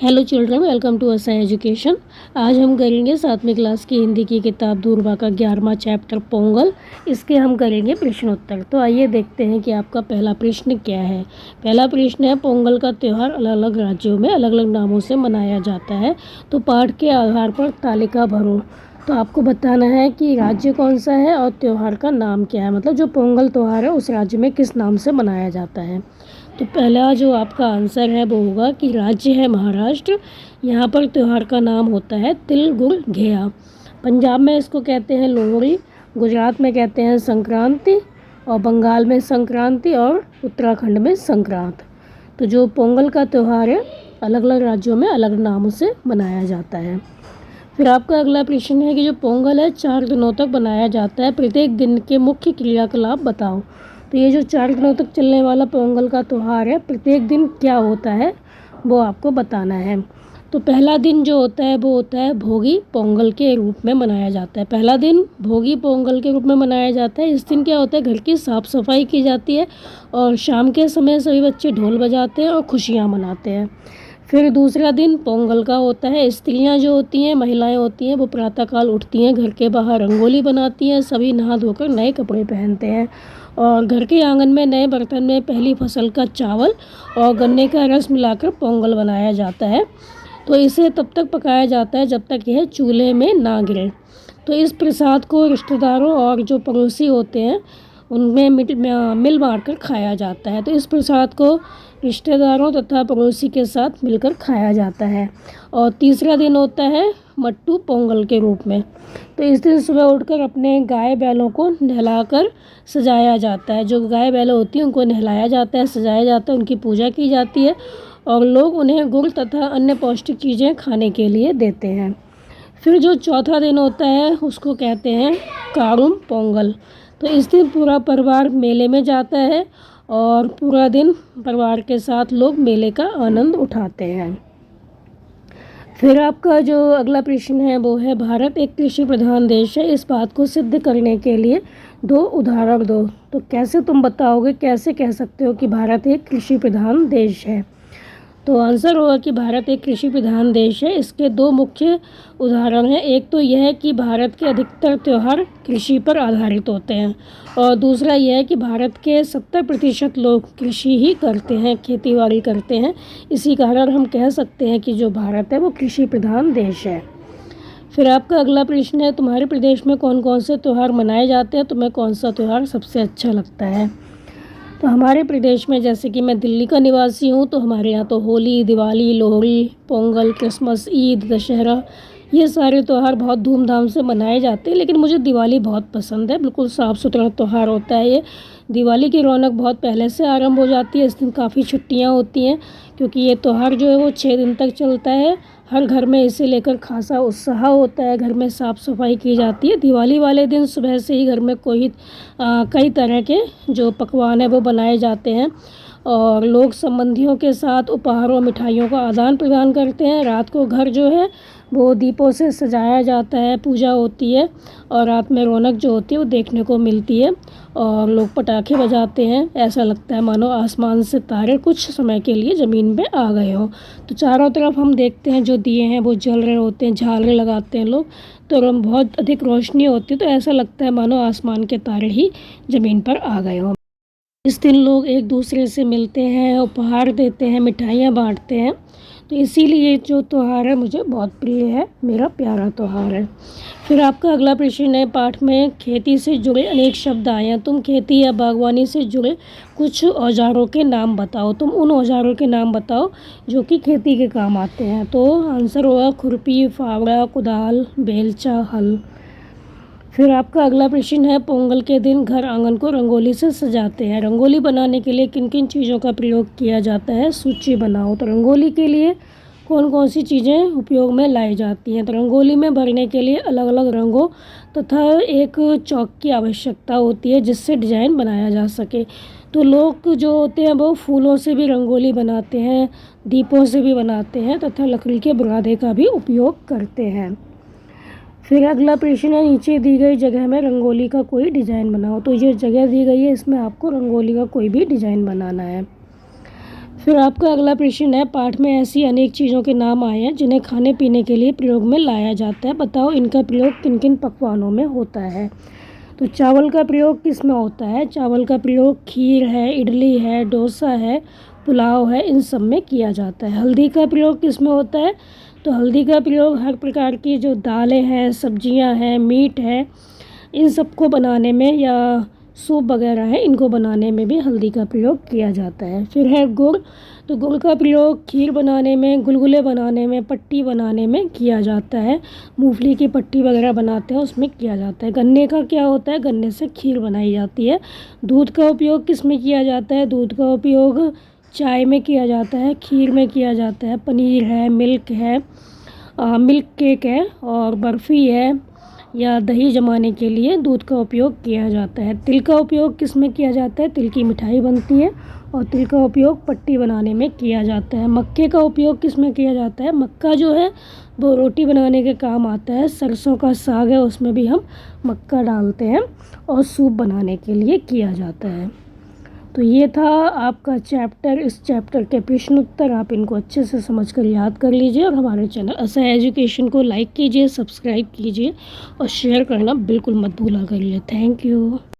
Hello children, welcome to असाई education. आज हम करेंगे 7वीं क्लास की हिंदी की किताब दूरबा का 11वां चैप्टर पोंगल। इसके हम करेंगे प्रश्नोत्तर। तो आइए देखते हैं कि आपका पहला प्रश्न क्या है। पहला प्रश्न है, पोंगल का त्यौहार अलग अलग राज्यों में अलग अलग नामों से मनाया जाता है। तो पाठ के आधार पर तालिका भरो। तो आपको बताना है कि राज्य कौन सा है और त्यौहार का नाम क्या है, मतलब जो पोंगल त्यौहार है उस राज्य में किस नाम से मनाया जाता है। तो पहला जो आपका आंसर है वो होगा कि राज्य है महाराष्ट्र। यहाँ पर त्यौहार का नाम होता है तिल गुड़ घेया। पंजाब में इसको कहते हैं लोहड़ी, गुजरात में कहते हैं संक्रांति, और बंगाल में संक्रांति, और उत्तराखंड में संक्रांत। तो जो पोंगल का त्यौहार है अलग अलग राज्यों में अलग नामों से मनाया जाता है। फिर आपका अगला प्रश्न है कि जो पोंगल है 4 दिनों तक बनाया जाता है, प्रत्येक दिन के मुख्य क्रियाकलाप बताओ। तो ये जो 4 दिनों तक चलने वाला पोंगल का त्यौहार है, प्रत्येक दिन क्या होता है वो आपको बताना है। तो पहला दिन जो होता है वो होता है भोगी पोंगल के रूप में मनाया जाता है। पहला दिन भोगी पोंगल के रूप में मनाया जाता है। इस दिन क्या होता है, घर की साफ़ सफाई की जाती है और शाम के समय सभी बच्चे ढोल बजाते हैं और खुशियाँ मनाते हैं। फिर दूसरा दिन पोंगल का होता है। स्त्रियां जो होती हैं, महिलाएं होती हैं, वो प्रातःकाल उठती हैं, घर के बाहर रंगोली बनाती हैं, सभी नहा धोकर नए कपड़े पहनते हैं और घर के आंगन में नए बर्तन में पहली फसल का चावल और गन्ने का रस मिलाकर पोंगल बनाया जाता है। तो इसे तब तक पकाया जाता है जब तक यह चूल्हे में ना गिरे। तो इस प्रसाद को रिश्तेदारों और जो पड़ोसी होते हैं उनमें मिल बांट कर खाया जाता है। तो इस प्रसाद को रिश्तेदारों तथा पड़ोसी के साथ मिलकर खाया जाता है। और तीसरा दिन होता है मट्टू पोंगल के रूप में। तो इस दिन सुबह उठकर अपने गाय बैलों को नहलाकर सजाया जाता है। जो गाय बैल होती हैं उनको नहलाया जाता है, सजाया जाता है, उनकी पूजा की जाती है और लोग उन्हें गुड़ तथा अन्य पौष्टिक चीज़ें खाने के लिए देते हैं। फिर जो चौथा दिन होता है उसको कहते हैं कारुम पोंगल। तो इस दिन पूरा परिवार मेले में जाता है और पूरा दिन परिवार के साथ लोग मेले का आनंद उठाते हैं। फिर आपका जो अगला प्रश्न है वो है, भारत एक कृषि प्रधान देश है, इस बात को सिद्ध करने के लिए 2 उदाहरण दो। तो कैसे तुम बताओगे, कैसे कह सकते हो कि भारत एक कृषि प्रधान देश है। तो आंसर होगा कि भारत एक कृषि प्रधान देश है। इसके 2 मुख्य उदाहरण हैं। एक तो यह है कि भारत के अधिकतर त्यौहार कृषि पर आधारित होते हैं और दूसरा यह है कि भारत के 70% लोग कृषि ही करते हैं, खेतीबाड़ी करते हैं। इसी कारण हम कह सकते हैं कि जो भारत है वो कृषि प्रधान देश है। फिर आपका अगला प्रश्न है, तुम्हारे प्रदेश में कौन कौन से त्यौहार मनाए जाते हैं, तुम्हें कौन सा त्यौहार सबसे अच्छा लगता है। तो हमारे प्रदेश में, जैसे कि मैं दिल्ली का निवासी हूँ, तो हमारे यहाँ तो होली, दिवाली, लोहड़ी, पोंगल, क्रिसमस, ईद, दशहरा, ये सारे त्यौहार बहुत धूमधाम से मनाए जाते हैं। लेकिन मुझे दिवाली बहुत पसंद है। बिल्कुल साफ़ सुथरा त्यौहार होता है ये। दिवाली की रौनक बहुत पहले से आरंभ हो जाती है। इस दिन काफ़ी छुट्टियाँ होती हैं क्योंकि ये त्यौहार जो है वो 6 दिन तक चलता है। हर घर में इसे लेकर खासा उत्साह होता है। घर में साफ़ सफाई की जाती है। दिवाली वाले दिन सुबह से ही घर में कई तरह के जो पकवान है वो बनाए जाते हैं और लोग संबंधियों के साथ उपहारों और मिठाइयों का आदान प्रदान करते हैं। रात को घर जो है वो दीपों से सजाया जाता है, पूजा होती है और रात में रौनक जो होती है वो देखने को मिलती है और लोग पटाखे बजाते हैं। ऐसा लगता है मानो आसमान से तारे कुछ समय के लिए ज़मीन पे आ गए हों। तो चारों तरफ हम देखते हैं जो दिए हैं वो जल रहे होते हैं, झालरें लगाते हैं लोग, तो बहुत अधिक रोशनी होती है, तो ऐसा लगता है मानो आसमान के तारे ही ज़मीन पर आ गए हों। इस दिन लोग एक दूसरे से मिलते हैं, उपहार देते हैं, मिठाइयाँ बांटते हैं। तो इसीलिए जो त्यौहार है मुझे बहुत प्रिय है, मेरा प्यारा त्यौहार है। फिर आपका अगला प्रश्न है, पाठ में खेती से जुड़े अनेक शब्द आए हैं, तुम खेती या बागवानी से जुड़े कुछ औजारों के नाम बताओ। तुम उन औजारों के नाम बताओ जो कि खेती के काम आते हैं। तो आंसर होगा खुरपी, फावड़ा, कुदाल, बेलचा, हल। फिर आपका अगला प्रश्न है, पोंगल के दिन घर आंगन को रंगोली से सजाते हैं। रंगोली बनाने के लिए किन किन चीज़ों का प्रयोग किया जाता है, सूची बनाओ। तो रंगोली के लिए कौन कौन सी चीज़ें उपयोग में लाई जाती हैं। तो रंगोली में भरने के लिए अलग अलग रंगों तथा एक चौक की आवश्यकता होती है जिससे डिज़ाइन बनाया जा सके। तो लोग जो होते हैं वो फूलों से भी रंगोली बनाते हैं, दीपों से भी बनाते हैं तथा लकड़ी के बुरादे का भी उपयोग करते हैं। फिर अगला प्रश्न है, नीचे दी गई जगह में रंगोली का कोई डिज़ाइन बनाओ। तो ये जगह दी गई है, इसमें आपको रंगोली का कोई भी डिज़ाइन बनाना है। फिर आपका अगला प्रश्न है, पाठ में ऐसी अनेक चीज़ों के नाम आए हैं जिन्हें खाने पीने के लिए प्रयोग में लाया जाता है, बताओ इनका प्रयोग किन किन पकवानों में होता है। तो चावल का प्रयोग किस में होता है? चावल का प्रयोग खीर है, इडली है, डोसा है, पुलाव है, इन सब में किया जाता है। हल्दी का प्रयोग किस में होता है? तो हल्दी का प्रयोग हर प्रकार की जो दालें हैं, सब्जियां हैं, मीट है, इन सबको बनाने में, या सूप वगैरह है, इनको बनाने में भी हल्दी का प्रयोग किया जाता है। फिर है गुड़। तो गुड़ का प्रयोग खीर बनाने में, गुलगुले बनाने में, पट्टी बनाने में किया जाता है। मूंगफली की पट्टी वगैरह बनाते हैं उसमें किया जाता है। गन्ने का क्या होता है? गन्ने से खीर बनाई जाती है। दूध का उपयोग किस में किया जाता है? दूध का उपयोग चाय में किया जाता है, खीर में किया जाता है। पनीर है, मिल्क है, मिल्क केक है और बर्फ़ी है, या दही जमाने के लिए दूध का उपयोग किया जाता है। तिल का उपयोग किस में किया जाता है? तिल की मिठाई बनती है और तिल का उपयोग पट्टी बनाने में किया जाता है। मक्के का उपयोग किस में किया जाता है? मक्का जो है वो रोटी बनाने के काम आता है। सरसों का साग है उसमें भी हम मक्का डालते हैं और सूप बनाने के लिए किया जाता है। तो ये था आपका चैप्टर। इस चैप्टर के प्रश्न उत्तर आप इनको अच्छे से समझ कर याद कर लीजिए और हमारे चैनल असहाय एजुकेशन को लाइक कीजिए, सब्सक्राइब कीजिए और शेयर करना बिल्कुल मत भूला करिए। Thank you.